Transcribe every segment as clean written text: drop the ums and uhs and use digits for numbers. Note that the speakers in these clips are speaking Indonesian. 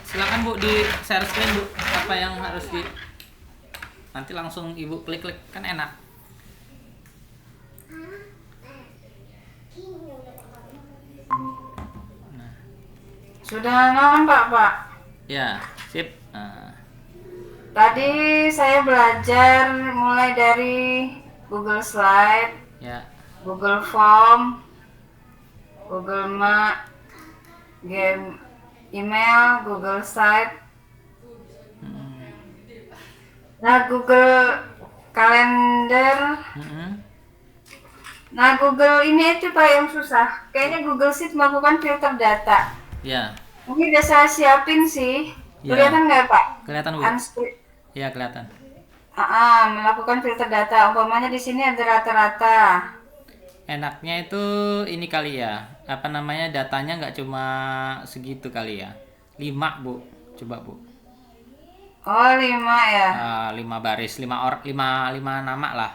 Silakan Bu di share screen Bu, apa yang harus di nanti langsung Ibu klik-klik kan enak. Sudah nampak, Pak. Ya, sip. Nah, Tadi saya belajar mulai dari Google Slide, ya. Google Form, Google Map, game email, Google Site. Nah, Google Calendar. Mm-mm. Nah, Google ini itu Pak yang susah. Kayaknya Google Sheet melakukan filter data. Ya, Ini udah saya siapin sih. ya. Kelihatan nggak Pak? Kelihatan Bu? Unscript. Ya, kelihatan. Melakukan filter data. Umpamanya di sini ada rata-rata. Enaknya itu ini kali ya, apa namanya, datanya nggak cuma segitu kali ya. 5 Bu, coba Bu. Oh, 5 ya. 5 baris, 5 nama lah.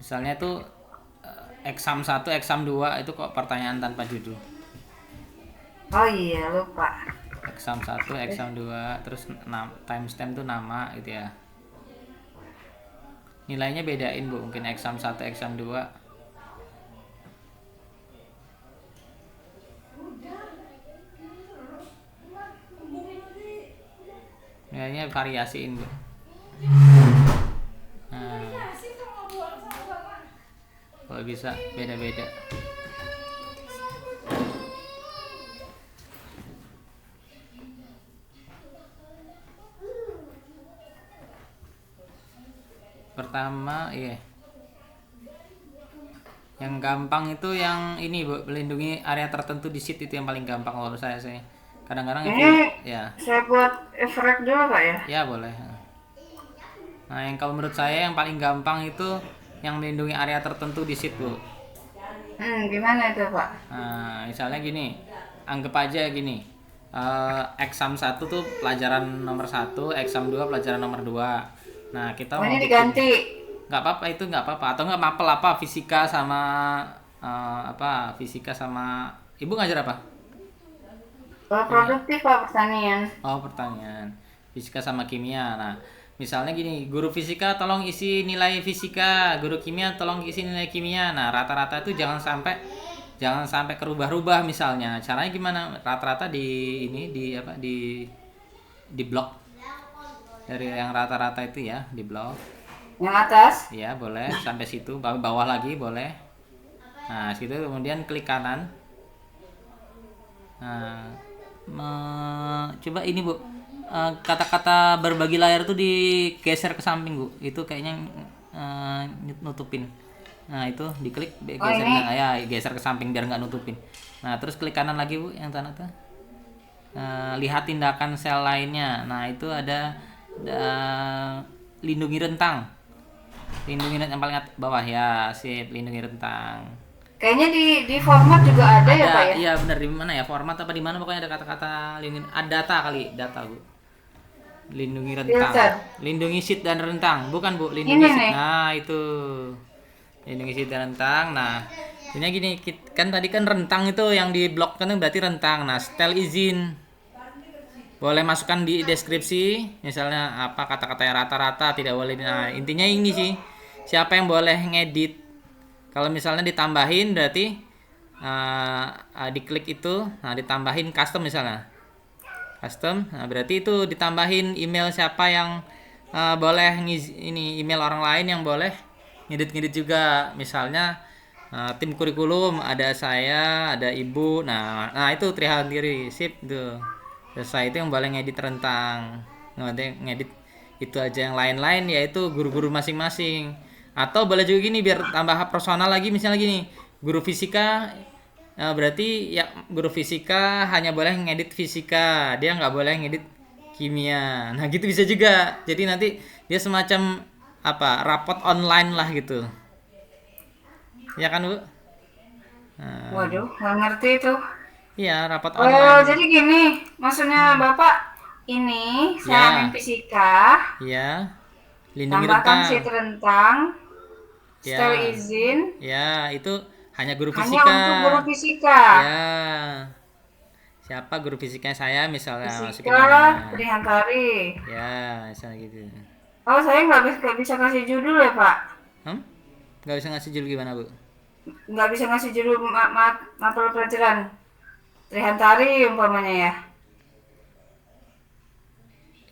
Misalnya itu exam 1, exam 2 itu kok pertanyaan tanpa judul. Oh iya, lupa. Exam 1, exam 2, terus timestamp itu nama gitu ya. Nilainya bedain Bu, mungkin exam 1, exam 2. Nilainya variasiin Bu. Nah, kalau bisa beda-beda. Pertama, iya. Yang gampang itu yang ini Bu, melindungi area tertentu di sheet itu yang paling gampang kalau saya sih. Kadang-kadang itu Ini ya. saya buat efek dulu Pak ya. Ya boleh. Nah, yang kalau menurut saya yang paling gampang itu yang melindungi area tertentu di sheet Bu. Gimana itu Pak? Nah, misalnya gini, anggap aja gini, exam 1 tuh pelajaran nomor 1, exam 2 pelajaran nomor 2. Nah, kita Oh, mau ini bikin, diganti. nggak apa-apa itu nggak apa-apa, atau nggak mapel apa fisika sama fisika sama ibu ngajar apa? Produktif Pak pertanian. Oh, pertanyaan fisika sama kimia. Nah, misalnya gini, guru fisika tolong isi nilai fisika, guru kimia tolong isi nilai kimia. Nah, rata-rata itu jangan sampai kerubah-rubah misalnya. Caranya gimana? Rata-rata di apa di blok dari yang rata-rata itu ya, di blok. Yang atas. Ya, boleh sampai situ, bawah lagi boleh. Nah, situ kemudian klik kanan. Nah, coba ini Bu, kata-kata berbagi layar tuh digeser ke samping Bu, itu kayaknya nutupin. Nah, itu diklik geser, ini? ya geser ke samping biar nggak nutupin. Nah, terus klik kanan lagi Bu yang tanda tuh. Lihat tindakan sel lainnya. Nah, itu ada lindungi rentang. Lindungi yang paling bawah ya, sip, lindungi rentang. Kayaknya di format juga ada ya Pak ya? Iya benar, di mana ya, format apa di mana pokoknya ada kata-kata lindungi, data kali, data Bu. Lindungi rentang. Filter. Lindungi sheet dan rentang, bukan Bu, lindungi Ini sheet. nih. Nah, itu. Lindungi sheet dan rentang. Nah, ini gini, kan tadi kan rentang itu yang di blok kan berarti rentang. Nah, setel izin. Boleh masukkan di deskripsi, misalnya apa kata-kata yang rata-rata tidak boleh. Nah, intinya ini sih. Siapa yang boleh ngedit? Kalau misalnya ditambahin berarti diklik itu, nah ditambahin custom misalnya. Custom, nah berarti itu ditambahin email siapa yang boleh ini email orang lain yang boleh ngedit-ngedit juga. Misalnya tim kurikulum ada saya, ada ibu. Nah itu trial diri, sip tuh. Selesai, itu yang boleh ngedit rentang. Nanti ngedit itu aja, yang lain-lain yaitu guru-guru masing-masing. Atau boleh juga gini biar tambah personal lagi, misalnya gini, guru fisika berarti ya guru fisika hanya boleh ngedit fisika, dia nggak boleh ngedit kimia. Nah gitu bisa juga, jadi nanti dia semacam apa, rapot online lah gitu ya kan Bu. Waduh, nggak ngerti itu. Iya, rapat Oh, online. jadi gini, maksudnya Bapak ini saya ambil Ya, fisika, ya, lindungi tambahkan rentang. sheet rentang, setel Ya, izin, ya, itu hanya guru hanya fisika. untuk guru fisika. Ya, Siapa guru fisikanya saya misalnya, masukin Fisika, namanya. Trihantari. Ya, misalnya gitu. Oh, saya nggak bisa kasih judul ya, Pak? Hmm? Nggak bisa ngasih judul gimana, Bu? Nggak bisa ngasih judul mata pelajaran Trihantari umpamanya ya.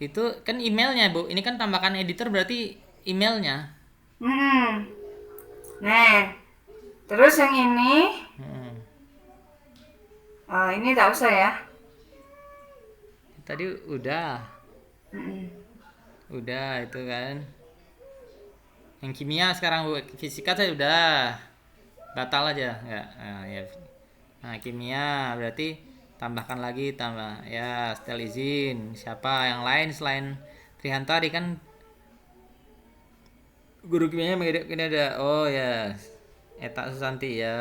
Itu kan emailnya, Bu. Ini kan tambahkan editor berarti emailnya. Hmm. Nah, terus yang Hmm. ini tak usah ya. Tadi udah. Mm-mm. Udah itu kan. Yang kimia sekarang, Bu. Fisika saya udah. Batal aja. Ya, ya. Nah, kimia berarti tambahkan lagi tambah ya setel izin. Siapa yang lain selain Trihantari kan guru kimianya ini ada. Oh ya. Eta Susanti ya.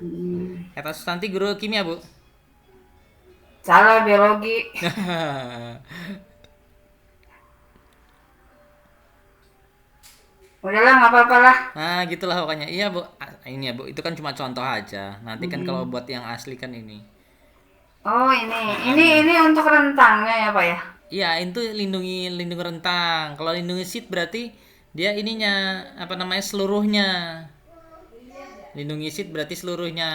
Mm-mm. Eta Susanti guru kimia, Bu. Salah biologi. Udahlah nggak apa-apa lah. Nah, gitulah pokoknya. Iya, Bu. Ini ya, Bu. Itu kan cuma contoh aja. Nanti kan kalau Mm-mm. buat yang asli kan ini. Oh ini, Mm-mm. ini untuk rentangnya ya Pak ya. Iya, itu lindungi rentang. Kalau lindungi seed berarti dia ininya apa namanya seluruhnya. Lindungi seed berarti seluruhnya.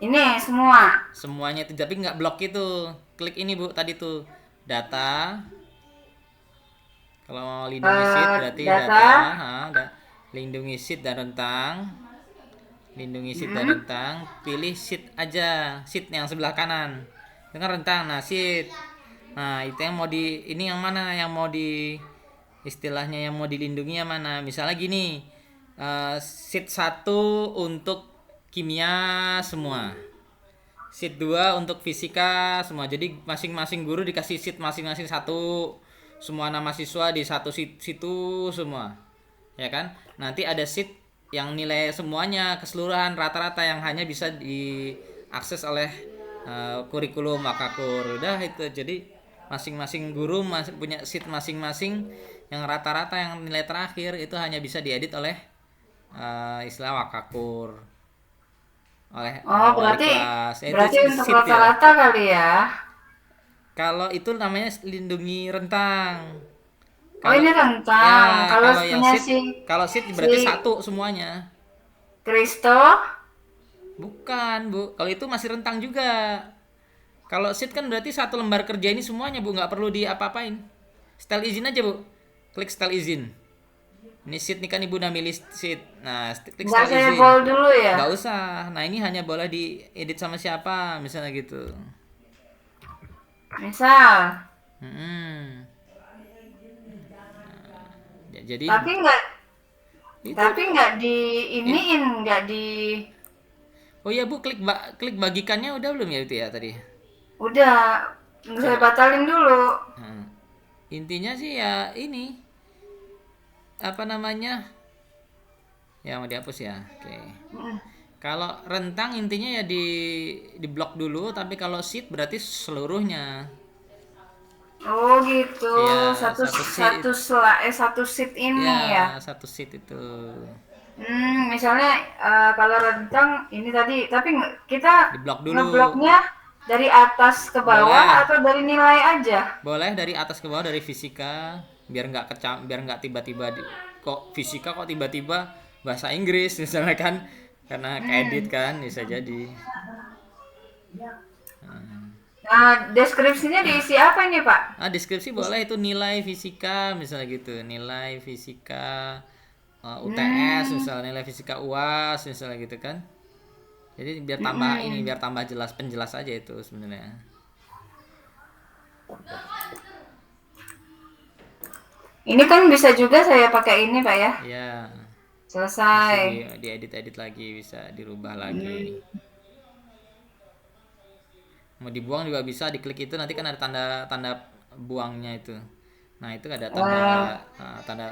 Ini semua. Semuanya itu tapi nggak blok itu. Klik ini, Bu, tadi tuh. Data. Kalau mau lindungi seed berarti Data. data, lindungi seed dan rentang. Lindungi seed dan rentang, pilih seed aja, seed yang sebelah kanan. Itu kan rentang, nah seed. Nah, itu yang mau di ini yang mana yang mau di istilahnya yang mau dilindungi yang mana? Misalnya gini, seed 1 untuk kimia semua. Seat 2 untuk fisika semua. Jadi masing-masing guru dikasih seat masing-masing satu. Semua nama siswa di satu situ semua. Ya kan? Nanti ada seat yang nilai semuanya keseluruhan rata-rata yang hanya bisa diakses oleh kurikulum Makakur. Udah itu. Jadi masing-masing guru punya seat masing-masing yang rata-rata yang nilai terakhir itu hanya bisa diedit oleh istilah Wakakur oleh Oh wali berarti kelas. Itu berarti untuk seat ya. rata-rata kali ya. Kalau itu namanya lindungi rentang. Oh Kalau ini ya rentang. Kalau kalau yang punya seat kalau seat si berarti satu semuanya. Kristo. Bukan, Bu. Kalau itu masih rentang juga. Kalau seat kan berarti satu lembar kerja ini semuanya, Bu, nggak perlu diapa-apain. Setel izin aja, Bu. Klik setel izin. Ini seat nih kan Ibu udah milih seat. Nah, klik Nggak setel saya izin. bold dulu ya. Nggak usah. Nah, ini hanya boleh diedit sama siapa, misalnya gitu. Misal. Hmm. Ya, jadi Tapi nggak itu. tapi nggak di Ini. iniin nggak di. Oh iya, Bu, klik bagikannya udah belum ya itu ya tadi? Udah saya Coba. batalin dulu. Nah, intinya sih ya ini apa namanya? Ya mau dihapus ya. Oke. Mm. Kalau rentang intinya ya di blok dulu, tapi kalau sheet berarti seluruhnya. Oh gitu. Iya, Satu satu satu seat ya ini ya. satu sheet itu. Misalnya kalau rentang ini tadi, tapi kita Di blok dulu. ngebloknya dari atas ke bawah Boleh. atau dari nilai aja? Boleh dari atas ke bawah dari fisika, biar nggak tiba-tiba kok fisika kok tiba-tiba bahasa Inggris misalnya kan karena keedit kan bisa jadi. Nah, deskripsinya diisi apa ini, Pak? Deskripsi boleh itu nilai fisika misalnya gitu, nilai fisika UTS misalnya nilai fisika UAS misalnya gitu kan. Jadi biar tambah jelas penjelas aja itu sebenarnya. Ini kan bisa juga saya pakai ini, Pak ya. Iya, Selesai. bisa diedit-edit lagi, bisa dirubah lagi. Mau dibuang juga bisa, diklik itu nanti kan ada tanda buangnya itu. Nah, itu ada tanda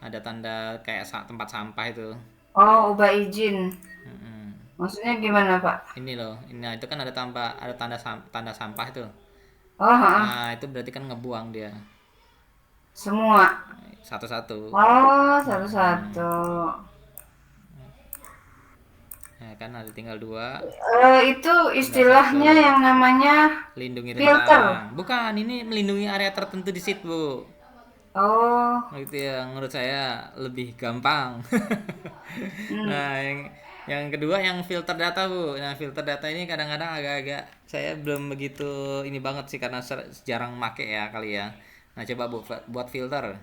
ada tanda kayak tempat sampah itu. Oh, ubah izin. Mm-mm. Maksudnya gimana, Pak? Ini loh, ini itu kan ada tanda sampah itu. Oh, Nah, itu berarti kan ngebuang dia semua. satu-satu. Oh, satu-satu. Ya kan ada tinggal 2. Itu istilahnya yang namanya Lindungi filter. rentang. Bukan, ini melindungi area tertentu di situ, Bu. Oh, Itu yang menurut saya lebih gampang. Nah, yang kedua yang filter data, Bu. Nah, filter data ini kadang-kadang agak-agak saya belum begitu ini banget sih karena jarang make ya kali ya. Nah, coba Bu buat filter.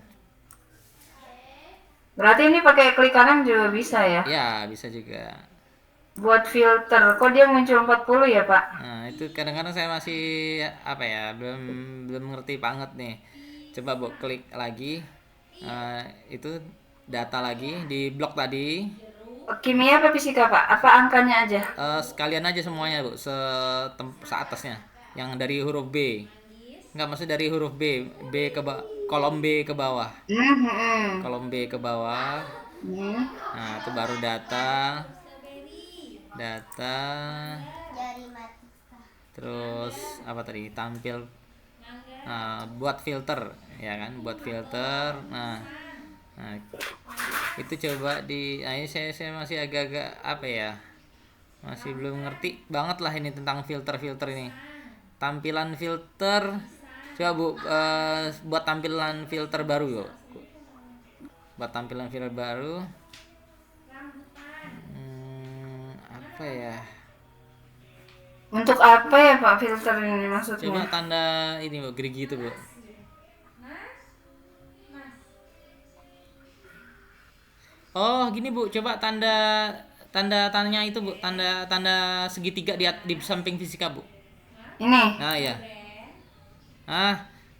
berarti ini pakai klik kanan juga bisa ya? Ya, bisa juga. Buat filter, kok dia muncul 40 ya, Pak? Nah, itu kadang-kadang saya masih apa ya, belum belum ngerti banget nih. Coba Bu klik lagi. Itu data lagi di blok tadi. Kimia apa fisika, Pak? Apa angkanya aja? Sekalian aja semuanya Bu, seatasnya. Yang dari huruf B. Enggak, maksud dari huruf B, kolom B ke bawah. Kolom B ke bawah. Nah, itu baru data. Data. Terus apa tadi? Tampil buat filter, ya kan? Buat filter. Nah, itu coba ini saya masih agak-agak apa ya? Masih belum ngerti banget lah ini tentang filter-filter ini. Tampilan filter. Coba Bu buat tampilan filter baru yuk. Buat tampilan filter baru. Apa ya? Untuk apa ya, Pak, filter ini maksudnya? Coba tanda ini Bu, gerigi itu Bu. Oh, gini Bu, coba tanya itu Bu, tanda segitiga di samping fisika Bu. Ini. Nah, ya.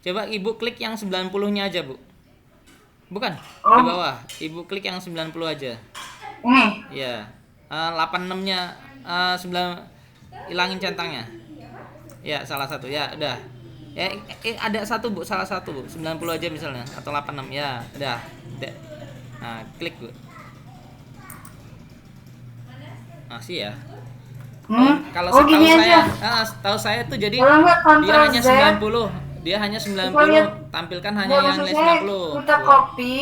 Coba Ibu klik yang 90-nya aja, Bu. Bukan, di bawah. Ibu klik yang 90 aja. Ini. Iya. 86-nya 9 hilangin centangnya. Ya, salah satu. Ya, udah. Ada satu Bu, salah satu Bu. 90 aja misalnya atau 86. Ya, udah. Nah, klik Bu. Masih ya. Kalau gini setahu saya tuh jadi kalau enggak dia hanya Ctrl Z. 90. Dia hanya 90, tampilkan hanya yang Maksud nilai saya 90. kita Bu. copy,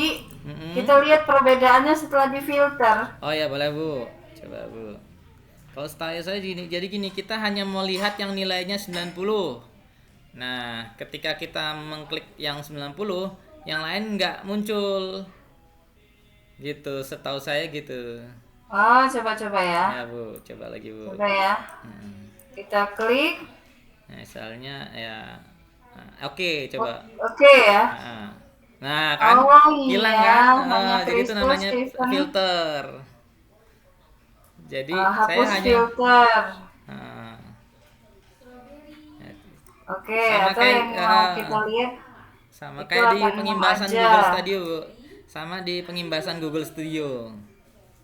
kita lihat perbedaannya setelah difilter. Oh ya, boleh Bu. Coba Bu. Kalau style saya gini, jadi gini, kita hanya mau lihat yang nilainya 90. Nah, ketika kita mengklik yang 90, yang lain nggak muncul. Gitu, setahu saya gitu. Oh, coba-coba ya. Ya Bu, coba lagi Bu. Coba ya. Kita klik. Misalnya ya, oke, coba. Oke ya. Nah, kan hilang iya, kan? hanya Jadi itu Kristus, namanya Kristen. filter. Jadi saya Hapus hanya filter. Oke, sama atau kayak, yang mau kita lihat sama itu kayak di 86 pengimbasan aja. Google Studio, Bu. Sama di pengimbasan Google Studio.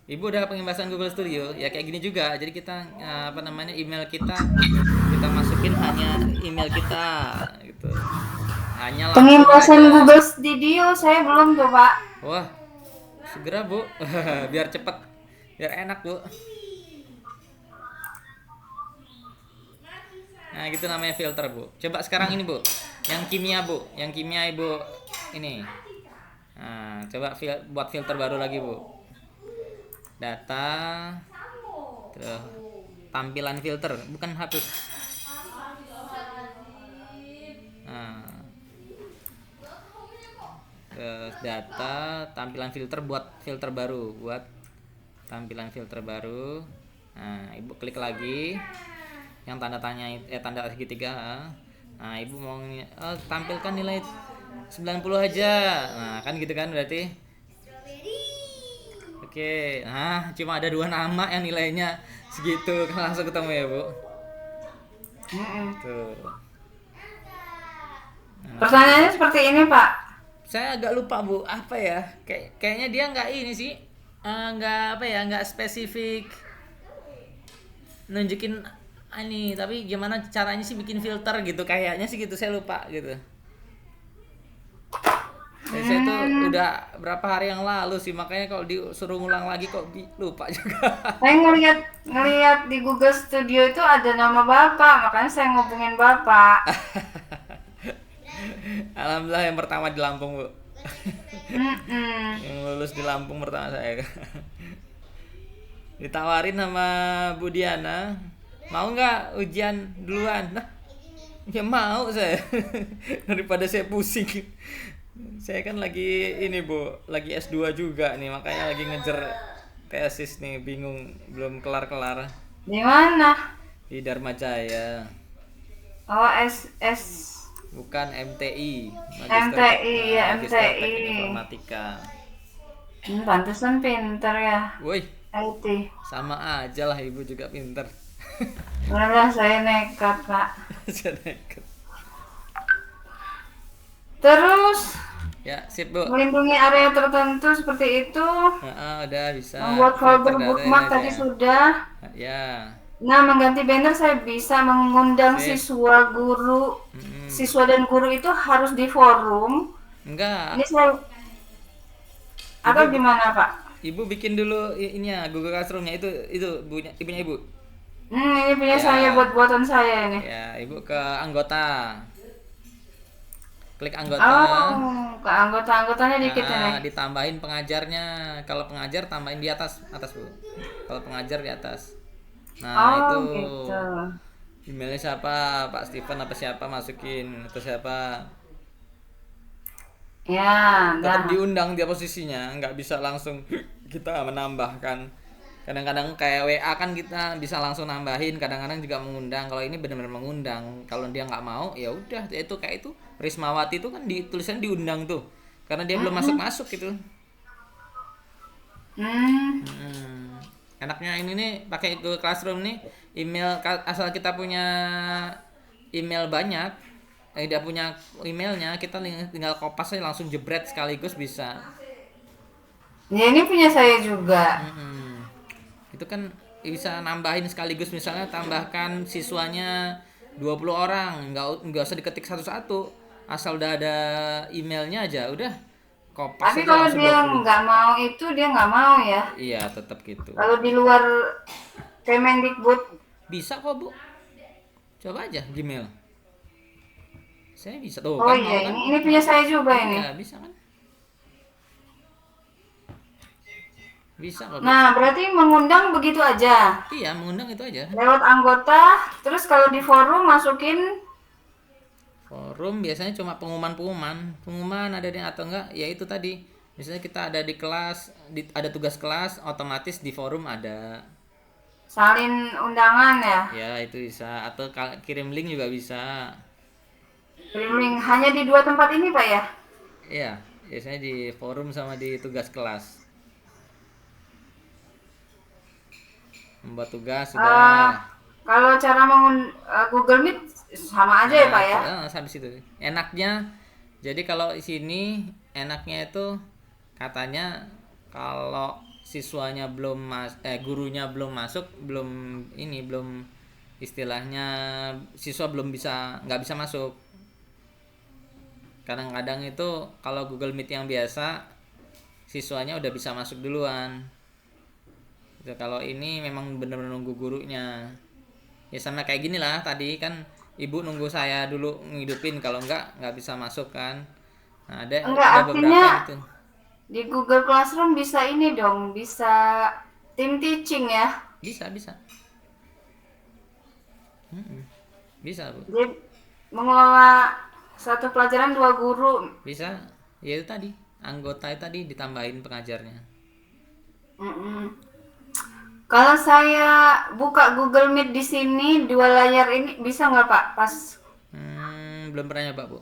Ibu udah pengimbasan Google Studio, ya kayak gini juga. Jadi kita email kita masukin hanya email kita gitu. Hanya langsung Pengimbasan aja. Google Studio saya belum tuh, Pak. Wah, segera Bu, biar cepet, biar enak Bu. Nah, gitu namanya filter Bu. Coba sekarang ini Bu, yang kimia Bu, yang kimia Ibu ini. Nah, coba buat filter baru lagi Bu. Data, terus tampilan filter, bukan hapus. Nah, terus data, tampilan filter, buat filter baru, buat tampilan filter baru. Nah, Ibu klik lagi yang tanda tanda segitiga. Nah, Ibu mau tampilkan nilai 90 aja. Nah, kan gitu kan berarti. Oke, nah cuma ada 2 nama yang nilainya segitu, kan langsung ketemu ya Bu. Tuh. Pertanyaannya seperti ini, Pak. Saya agak lupa Bu, apa ya? Kayaknya dia nggak ini sih, nggak apa ya, nggak spesifik nunjukin ini, tapi gimana caranya sih bikin filter gitu, kayaknya sih gitu, saya lupa gitu. Saya tuh udah berapa hari yang lalu sih, makanya kalau disuruh ngulang lagi kok lupa juga. Saya ngelihat di Google Studio itu ada nama Bapak, makanya saya ngubungin Bapak. Alhamdulillah yang pertama di Lampung Bu. Yang lulus di Lampung pertama saya. Ditawarin sama Bu Diana, mau nggak ujian duluan? Nah, ya mau saya. Daripada saya pusing. Saya kan lagi ini Bu, lagi S2 juga nih, makanya lagi ngejar tesis nih, bingung belum kelar-kelar Di mana? di Dharma Jaya. Oh, S Bukan MTI, MTI ya, Magister MTI. Teknik Informatika. Pantesan pinter ya, Woi, IT. sama aja lah ibu juga pinter. Benar saya nekat, Pak. Saya nekat. Terus Ya, sip bu. melindungi area tertentu seperti itu, Udah bisa. membuat Filter folder data bookmark ini tadi aja. sudah. Ya. Nah, mengganti banner saya bisa mengundang Sip. siswa, guru. Mm-mm. Siswa dan guru itu harus di forum. Ini Enggak. saya atau Ibu gimana, Pak? ibu bikin dulu ininya Google Classroom-nya itu ibunya ibu. Ini punya saya, Ya. buat-buatan saya ini. Ya, ibu ke anggota. Klik anggota. Oh, ke anggota-anggotanya dikit ini. Ditambahin pengajarnya. Kalau pengajar tambahin di atas bu. Kalau pengajar di atas. Nah Oh, itu gitu. emailnya siapa, Pak Steven apa siapa, masukin atau siapa. Ya, Tetap dah. diundang dia posisinya, nggak bisa langsung kita menambahkan. Kadang-kadang kayak WA kan kita bisa langsung nambahin, kadang-kadang juga mengundang. Kalau ini benar-benar mengundang. Kalau dia nggak mau ya udah, itu kayak itu Rismawati itu kan tulisannya diundang tuh karena dia belum masuk gitu. Enaknya ini nih pakai Google Classroom nih, email asal kita punya email banyak, dia punya emailnya, kita tinggal kopas aja langsung jebret sekaligus bisa. Ya, ini punya saya juga. Itu kan bisa nambahin sekaligus, misalnya tambahkan siswanya 20 orang, nggak usah diketik satu-satu, asal udah ada emailnya aja udah kopas Tapi aja kalau langsung dia 20. nggak mau itu, dia nggak mau ya. Iya tetap gitu, Kalau di luar Kemendikbud, bisa kok bu, coba aja Gmail, saya bisa tuh oh kan, mau iya, kan, ini punya saya juga ini. iya bisa kan, bisa kok bu. Nah, berarti mengundang begitu aja. Iya mengundang itu aja. Lewat anggota, terus kalau di forum masukin. Forum biasanya cuma pengumuman ada yang atau enggak, ya itu tadi misalnya kita ada di kelas, ada tugas kelas, otomatis di forum ada. Salin undangan ya. Ya itu bisa, atau kirim link juga bisa. Kirim link hanya di dua tempat ini, Pak ya? Iya biasanya di forum sama di tugas kelas. Membuat tugas sudah. Kalau cara Google Meet sama aja ya, Pak ya? Habis itu enaknya, jadi kalau di sini enaknya itu katanya kalau siswanya gurunya belum masuk, belum istilahnya siswa nggak bisa masuk. Kadang-kadang itu kalau Google Meet yang biasa siswanya udah bisa masuk duluan. Kalau ini memang benar-benar nunggu gurunya. Ya sama kayak gini lah, tadi kan ibu nunggu saya dulu ngidupin, kalau nggak bisa masuk kan. Nah ada Enggak, beberapa artinya gitu. di Google Classroom bisa ini dong, bisa tim teaching ya? Bisa bisa bu, Jadi mengelola satu pelajaran dua guru. bisa. Ya itu tadi anggota itu tadi ditambahin pengajarnya. Kalau saya buka Google Meet di sini dua layar ini bisa nggak, Pak? Pas. Belum pernah nyoba bu,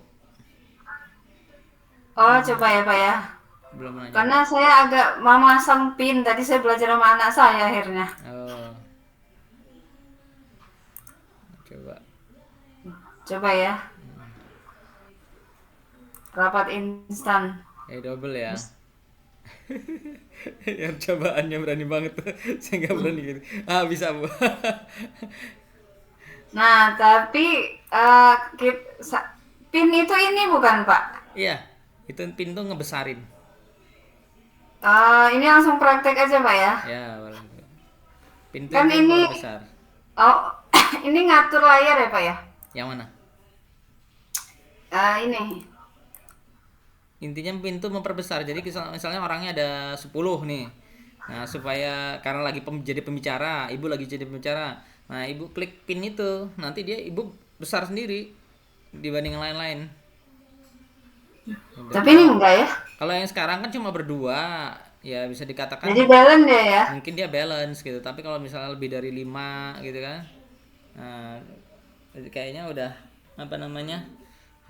Oh, coba ya, Pak ya. belum pernah nyoba. Karena saya agak memasang pin. Tadi saya belajar sama anak saya akhirnya. Oh coba. Coba ya. Rapat instan. Double ya. Yang cobaannya berani banget tuh. Saya nggak berani gitu. Bisa bu. Nah, tapi pin itu ini bukan, Pak? Iya, itu pintu ngebesarin. Ini langsung praktek aja, Pak ya. Ya, pintu Kan itu ini- besar. Oh, ini ngatur layar ya, Pak ya? Yang mana? Ini. Intinya pintu memperbesar. Jadi misalnya orangnya ada 10 nih. Nah, supaya karena lagi jadi pembicara, ibu lagi jadi pembicara. Nah, ibu klik pin itu, nanti dia ibu besar sendiri dibanding yang lain-lain. Udah. Tapi ini Kalau enggak ya. kalau yang sekarang kan cuma berdua, ya bisa Jadi dikatakan balance deh ya. mungkin dia balance gitu. Tapi kalau misalnya lebih dari 5 gitu kan, nah kayaknya udah apa namanya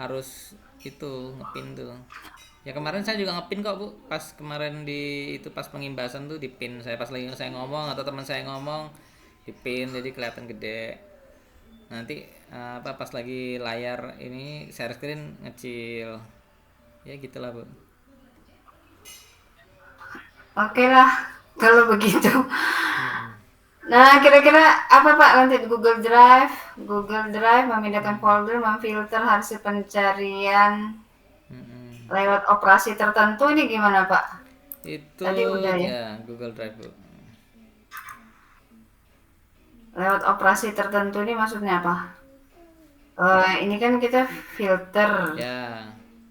harus itu ngepin tuh. Ya kemarin saya juga ngepin kok bu, pas kemarin di itu pas pengimbasan tuh dipin saya pas lagi saya ngomong atau teman saya ngomong dipin jadi kelihatan gede. Nanti apa pas lagi layar ini share screen ngecil. Ya gitulah bu. Oke lah, kalau begitu. Mm-mm. Nah, kira-kira apa Pak nanti di Google Drive? Google Drive memindahkan folder, memfilter hasil pencarian Mm-mm. lewat operasi tertentu ini gimana Pak? Itu Tadi udah ya. ya Google Drive bu. Lewat operasi tertentu ini maksudnya apa? Ini kan kita filter. Ya,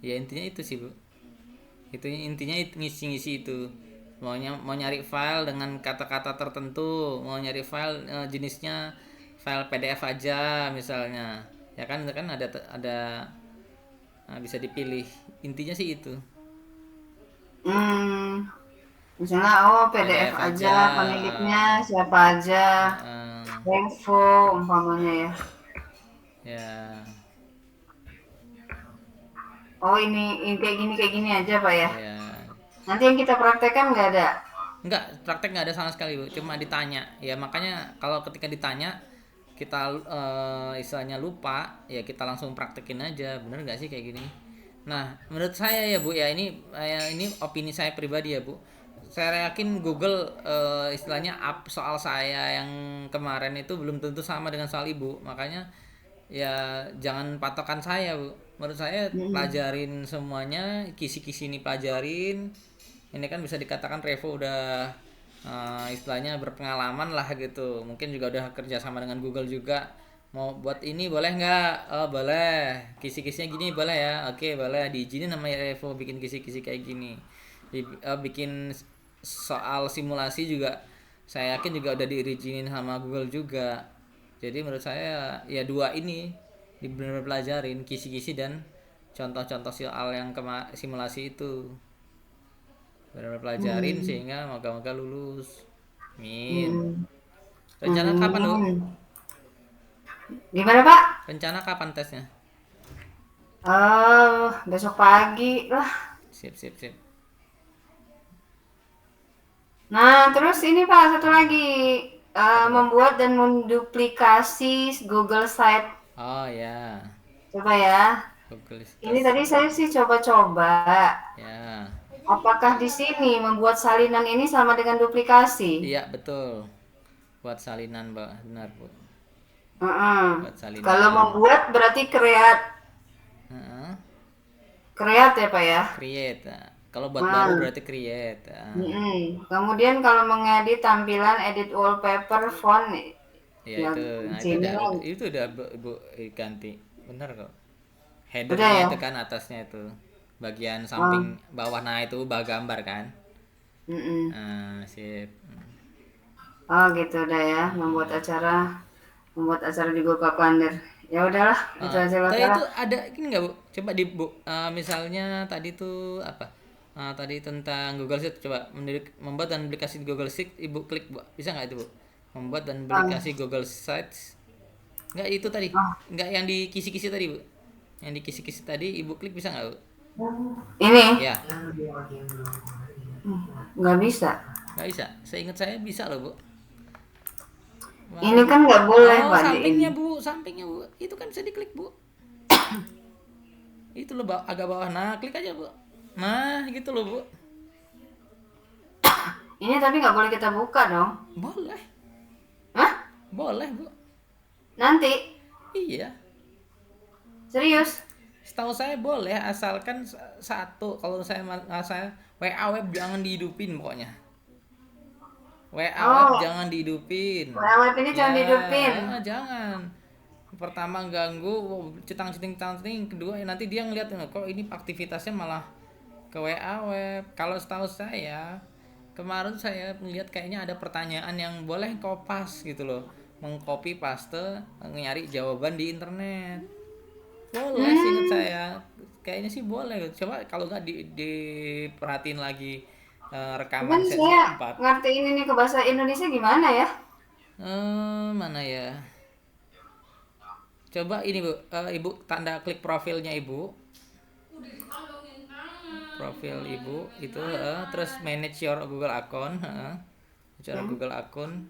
ya intinya itu sih bu. Itu intinya ngisi-ngisi itu. Mau nyari file dengan kata-kata tertentu, mau nyari file jenisnya file PDF aja misalnya. Ya kan kan ada bisa dipilih. Intinya sih itu. Hmm, misalnya PDF PDF aja, aja. pemiliknya siapa aja, eh, info umpamanya ya. ya, Oh ini kayak gini aja Pak ya. ya. Nanti yang kita praktekkan nggak ada. Enggak, praktek nggak ada sama sekali bu, cuma ditanya. Ya makanya kalau ketika ditanya kita istilahnya lupa, ya kita langsung praktekin aja, bener nggak sih kayak gini. Nah, menurut saya ya bu, ini opini saya pribadi ya bu. Saya yakin Google istilahnya up soal saya yang kemarin itu belum tentu sama dengan soal ibu, makanya ya jangan patokan saya bu. Menurut saya Mm-mm. pelajarin semuanya, kisi-kisi ini pelajarin. Ini kan bisa dikatakan Revo udah istilahnya berpengalaman lah gitu, mungkin juga udah kerja sama dengan Google juga. Mau buat ini boleh nggak? Oh boleh, kisi-kisinya gini boleh ya, oke boleh diizinin namanya Revo bikin kisi-kisi kayak gini. Bikin soal simulasi juga saya yakin juga udah diizinin sama Google juga. Jadi menurut saya ya dua ini benar-benar pelajarin kisi-kisi dan contoh-contoh soal yang simulasi itu benar-benar pelajarin Hmm. sehingga moga-moga lulus. Min. Hmm. Rencana kapan lu? Hmm. Gimana Pak? Rencana kapan tesnya? Besok pagi lah. Sip sip sip. Nah, terus ini Pak, satu lagi. Apa tuh pak? Membuat dan menduplikasi Google Site. Oh ya, Coba ya. Google Ini Test. tadi saya sih coba-coba. Ya, Apakah di sini membuat salinan ini sama dengan duplikasi? iya betul. Buat salinan mbak, benar bu. Heeh. Buat Kalau salinan. membuat berarti Heeh. create ya Pak ya. Create. Nah, kalau buat baru Nah, berarti create. Nah, kemudian kalau mengedit tampilan, edit wallpaper, font, ya ya itu, di nah sini lah. itu udah bu ganti. Benar kok. Udah Headernya ya. itu kan atasnya itu bagian samping Oh, bawah, nah itu bah gambar kan. mm-mm. Sip. Oh gitu udah ya, membuat acara di Google Calendar. Ya udahlah, itu aja lah Tadi Kak. itu ada ini nggak bu? Coba di bu, misalnya tadi tuh apa? Tadi tentang Google Sheet, coba membuat dan aplikasi di Google Sheet, ibu klik bu, bisa nggak itu bu? Membuat dan aplikasi Oh, Google Sites, nggak itu tadi, oh, nggak yang di kisi-kisi tadi bu, yang di kisi-kisi tadi ibu klik bisa nggak bu? ini Ya, nggak bisa. nggak bisa. Seingat saya bisa loh bu. Ini Wah, kan nggak boleh oh Pak di ini. sampingnya bu, sampingnya bu, itu kan bisa diklik bu. Itu loh agak bawah, nah klik aja bu. Nah gitu loh bu. Ini tapi nggak boleh kita buka dong. Boleh, Hah? boleh bu. Nanti Iya, serius? setahu saya boleh asalkan satu. Kalau saya WA web jangan dihidupin pokoknya. WA web Oh, jangan dihidupin. web ini Ya, jangan dihidupin. jangan. Pertama ganggu, cetang ceting. Kedua ya nanti dia ngeliat kok ini aktivitasnya malah ke WA web. Kalau setahu saya kemarin saya melihat kayaknya ada pertanyaan yang boleh kopas gitu loh, mengcopy paste, nyari jawaban di internet. Boleh, seingat Hmm, saya kayaknya sih boleh. Coba kalau nggak diperhatiin lagi cuman rekaman sesi saya keempat. ngertiin ini ke bahasa Indonesia gimana ya? Mana ya? Coba ini Bu, Ibu tanda klik profilnya Ibu, profil Ibu itu, terus manage your Google account, cara Hmm. Google account,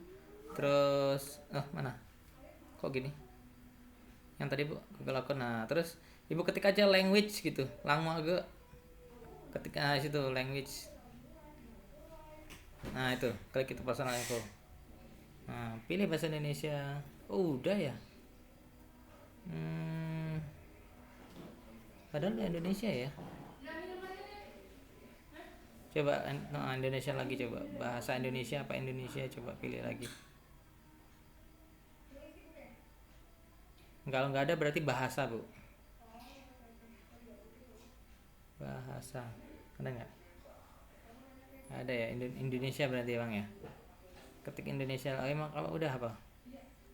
terus mana? Kok gini? Yang tadi Bu, Google account. Nah, terus Ibu ketik aja language gitu, lama agak ketik situ language. Nah, itu klik itu personal info. Nah, pilih bahasa Indonesia. Oh, udah ya. Hmm, padahal di Indonesia ya. Coba Indonesia lagi, coba bahasa Indonesia apa Indonesia, coba pilih lagi. Kalau nggak ada berarti bahasa Bu, bahasa ada nggak? Ada ya, Indonesia berarti Bang ya. Ketik Indonesia. Emang kalau udah apa?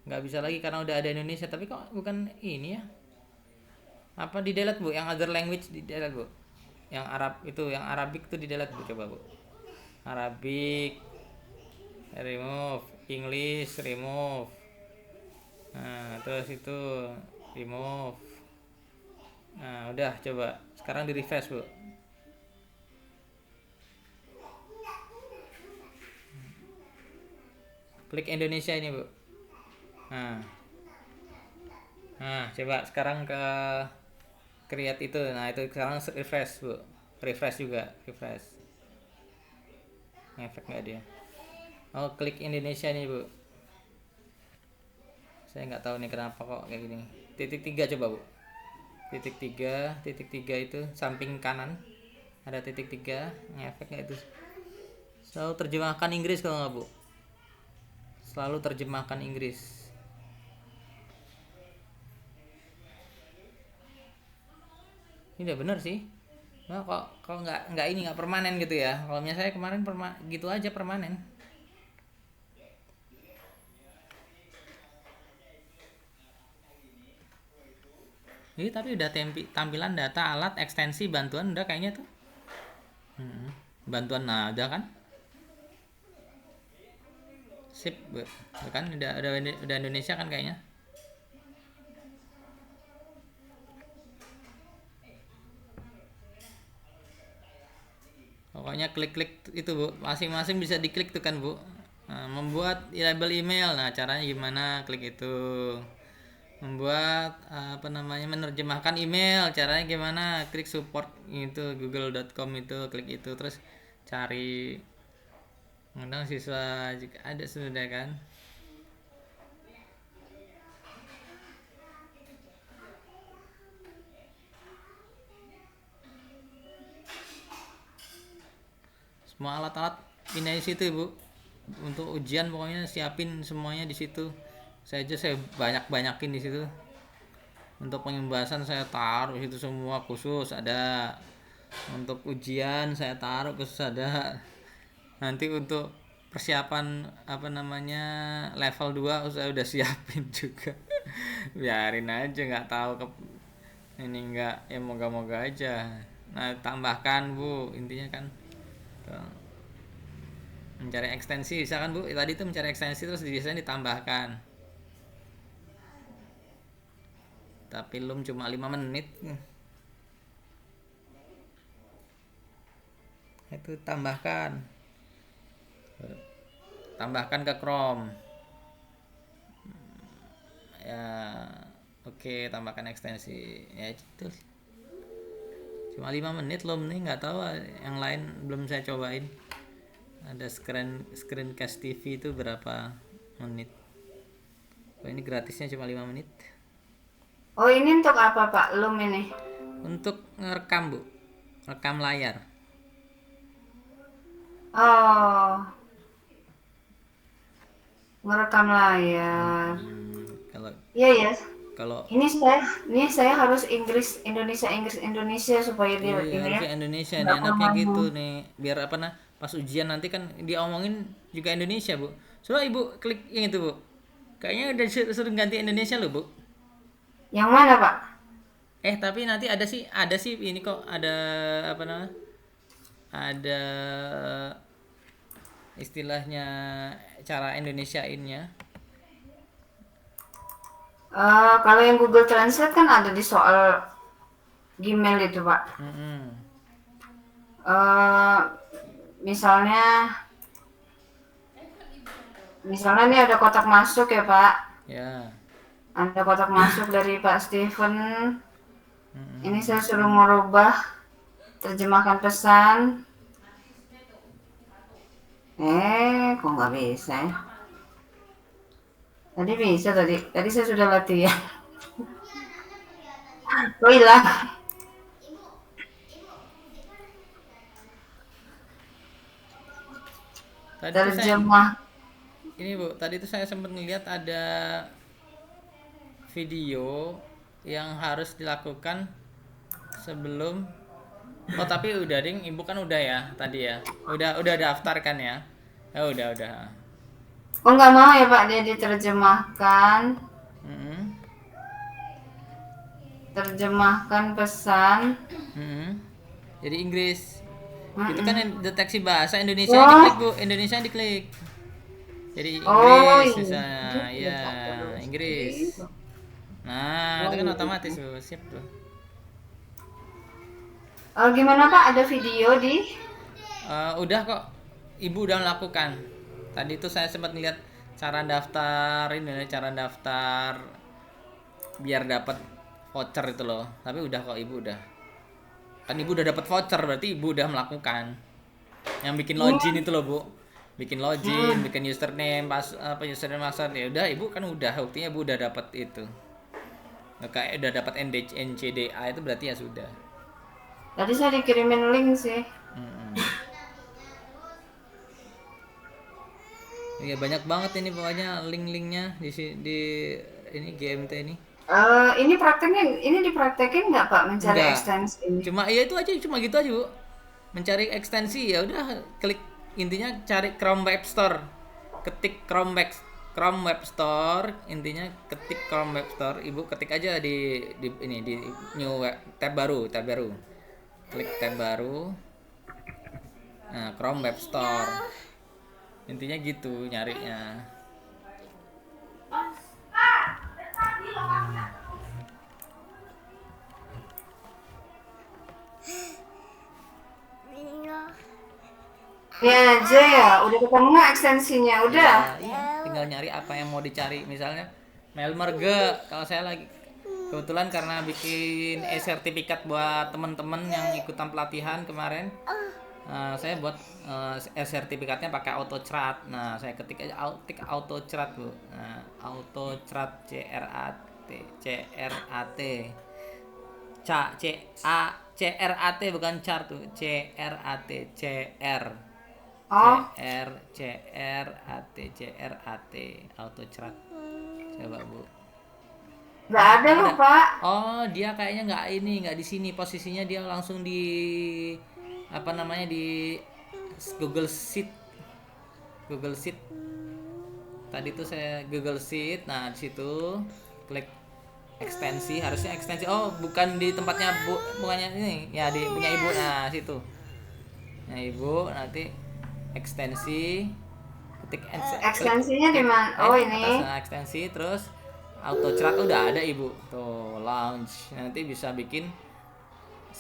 Nggak bisa lagi karena udah ada Indonesia, tapi kok bukan ini ya? Apa di delete Bu? Yang other language di delete Bu? Yang Arab itu, yang Arabic tuh di delete Bu, coba Bu. Arabic remove, English remove. Nah, terus itu remove. Nah, udah coba. Sekarang di refresh, Bu. Klik Indonesia ini, Bu. Nah, coba sekarang ke create itu. Nah, itu sekarang refresh, Bu. Refresh juga, refresh. Ngefek nggak dia? Oh, klik Indonesia nih, Bu. Saya nggak tahu nih kenapa kok kayak gini. Titik tiga coba, Bu. Titik tiga itu samping kanan ada titik tiga, ngefek nggak itu? Selalu terjemahkan Inggris kalau nggak Bu? Selalu terjemahkan Inggris. Ini udah bener sih. Nah, kok nggak ini nggak permanen gitu ya? Kalau misalnya saya kemarin gitu aja permanen. Ini tapi udah tampilan data alat ekstensi bantuan udah kayaknya tuh. Bantuan nah udah kan? Sip, Bu. Udah kan udah Indonesia kan kayaknya. Pokoknya klik-klik itu Bu, masing-masing bisa diklik tuh kan Bu. Nah, membuat label email, nah caranya gimana? Klik itu. Membuat apa namanya, menerjemahkan email, caranya gimana? Klik support itu google.com itu, klik itu terus cari undang siswa jika ada sudah kan. Semua alat-alat ini di situ Bu. Untuk ujian pokoknya siapin semuanya di situ. Saya banyak-banyakin di situ. Untuk pembahasan saya taruh itu semua khusus ada. Untuk ujian saya taruh khusus ada. Nanti untuk persiapan apa namanya level 2 saya udah siapin juga. Biarin aja, nggak tahu ini nggak ya, moga-moga aja. Nah, tambahkan Bu, intinya kan tuh, mencari ekstensi bisa kan Bu, tadi tuh mencari ekstensi terus biasanya ditambahkan, tapi belum cuma 5 menit itu tambahkan ke Chrome ya. Oke, tambahkan ekstensi ya itu cuma 5 menit loh, nih nggak tahu yang lain belum saya cobain. Ada screencast TV itu berapa menit. Oh, ini gratisnya cuma 5 menit. Oh, ini untuk apa Pak? Loom ini. Untuk ngerekam Bu, rekam layar. Oh, merekam layar. Kalau Iya ya. Kalau Ini saya harus Inggris Indonesia supaya dia iya ini ya harusnya Indonesia nih nggak enaknya gitu kemana. nih biar apa nah pas ujian nanti kan diomongin juga Indonesia bu. Coba ibu klik yang itu bu. Kayaknya udah suruh ganti Indonesia loh bu. Yang mana Pak? Tapi nanti ada sih ini kok ada apa namanya ada istilahnya cara Indonesiainnya. Kalau yang Google Translate kan ada di soal Gmail itu Pak. Mm-mm. Eh, misalnya misalnya nih ada kotak masuk ya Pak. Ya. Ada kotak masuk dari Pak Steven. Ini Mm-mm. saya suruh merubah terjemahkan pesan. Kok nggak bisa ya? Tadi bisa tadi. Tadi saya sudah latihan. Oh hilang. Tadi tuh saya Terjemah. ini bu, tadi tuh saya sempat ngeliat ada video yang harus dilakukan sebelum. Oh tapi udah ding, ibu kan udah ya tadi ya, udah daftar kan ya? Ya udah. Oh nggak mau ya Pak dia diterjemahkan. Mm-mm. Terjemahkan pesan. Mm-mm. Jadi Inggris. Itu kan Mm-mm. deteksi bahasa Indonesia diklik Oh, bu, Indonesia diklik. Jadi oh Inggris iya. misalnya, ya Inggris. Nah itu Oh kan iya. otomatis bu, sip tuh. Gimana Pak? Ada video di? Udah kok, ibu udah melakukan. Tadi tuh saya sempat ngeliat cara daftar ini, cara daftar biar dapat voucher itu loh. Tapi udah kok ibu udah. Kan ibu udah dapat voucher berarti ibu udah melakukan. Yang bikin login Hmm, itu loh bu. Bikin login, hmm. bikin username, username password ya udah ibu kan udah buktinya ibu udah dapat itu. Nggak kayak udah dapat NCDA itu berarti ya sudah. Tadi saya dikirimin link sih. Mm-mm. Iya banyak banget ini pokoknya link-linknya di ini GMT ini. Ini dipraktekin nggak Pak mencari Enggak. ekstensi ini? Cuma iya itu aja cuma gitu aja, Bu. Mencari ekstensi ya udah klik intinya cari Chrome Web Store. Ketik Chrome Web Store, intinya ketik Chrome Web Store. Ibu ketik aja di new tab baru. Klik tab baru. Nah, Chrome Web Store. Intinya gitu nyarinya. Ini aja ya, udah ketemu nggak ekstensinya? Udah. Iya, tinggal nyari apa yang mau dicari. Misalnya Melmerge, kalau saya lagi kebetulan karena bikin e-sertifikat buat teman-teman yang ikutan pelatihan kemarin. Saya buat e-sertifikatnya pakai AutoCrat. Nah, saya ketik aja AutoCrat, Bu. Nah, AutoCrat CRAT. CRAT bukan chart tuh. CR Oh, CRAT AutoCrat. Coba Bu. nggak ada loh Ada. Pak. Oh, dia kayaknya nggak di sini posisinya, dia langsung di apa namanya di Google Sheet. Google Sheet. Tadi tuh saya Google Sheet. Nah, di situ klik ekstensi, harusnya ekstensi. Oh, bukan di tempatnya Bu, bukannya ini. Ya, di punya Ibu. Nah, situ. Nah, Ibu nanti ekstensi ketik klik Ekstensinya di mana? Oh atas ini. ekstensi terus AutoCrat udah ada ibu tuh launch nanti bisa bikin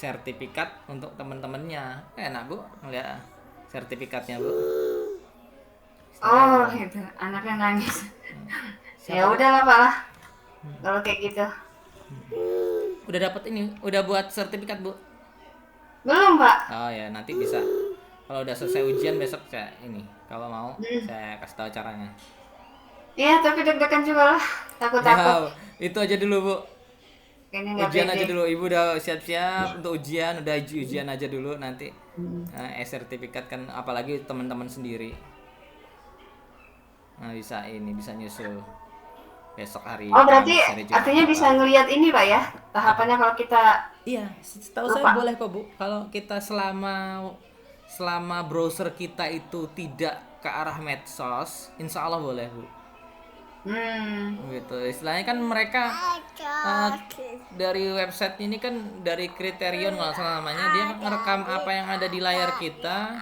sertifikat untuk temen-temennya enak bu ngeliat sertifikatnya bu istilahnya Oh bu. gitu. Anaknya nangis. Ya Siapa bu udahlah Pak lah. Kalau kayak gitu. udah dapat ini udah buat sertifikat bu. Belum Pak. Oh ya nanti bisa kalau udah selesai ujian besok saya ini kalau mau Hmm. saya kasih tahu caranya. Iya tapi deg-degan juga lah. Takut-takut. Ya itu aja dulu bu. Kayaknya nggak Ujian pede. aja dulu ibu udah siap-siap untuk ujian udah ujian aja dulu nanti Hmm. sertifikat kan apalagi teman-teman sendiri nah bisa ini bisa nyusul besok hari Oh, berarti Kamis, hari Jumat artinya apa. bisa ngelihat ini Pak ya, tahapannya kalau kita Iya, setahu saya lupa. boleh kok Bu. Kalau kita selama browser kita itu tidak ke arah medsos, insya Allah boleh Bu. Hmm. Gitu. Istilahnya kan mereka eh, dari website ini kan dari Kriterion kalau nggak salah namanya, dia ngerekam apa yang ada di layar kita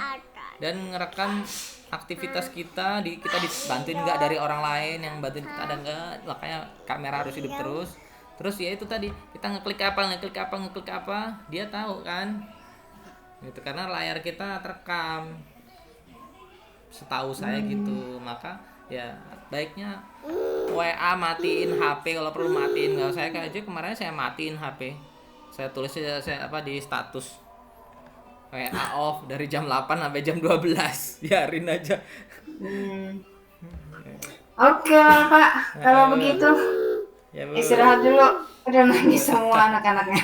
dan ngerekam aktivitas kita, kita dibantuin nggak dari orang lain yang bantuin kita ada nggak, makanya kamera harus hidup terus ya itu tadi kita ngeklik apa dia tahu kan gitu karena layar kita terekam setahu saya gitu. Maka ya baiknya WA matiin HP kalau perlu matiin, nggak saya aja kemarin saya matiin HP, saya tulis aja saya apa di status WA off dari jam 8 sampai jam 12 biarin aja. Hmm. Oke lah, Pak, kalau begitu Ya Bu. istirahat dulu. Udah nangis semua anak-anaknya.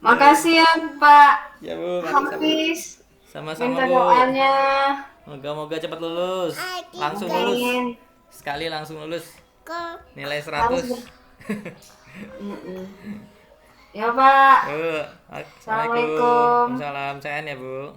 Makasih ya Pak Ya Bu, Hafiz. sama-sama Minta Bu. doanya. Moga-moga cepat lulus. Langsung lulus. Amin. Sekali langsung lulus. Nilai Harus 100. Mm-mm. Ya Pak. Bu, Assalamualaikum. Assalamualaikum. Salam sehat ya Bu.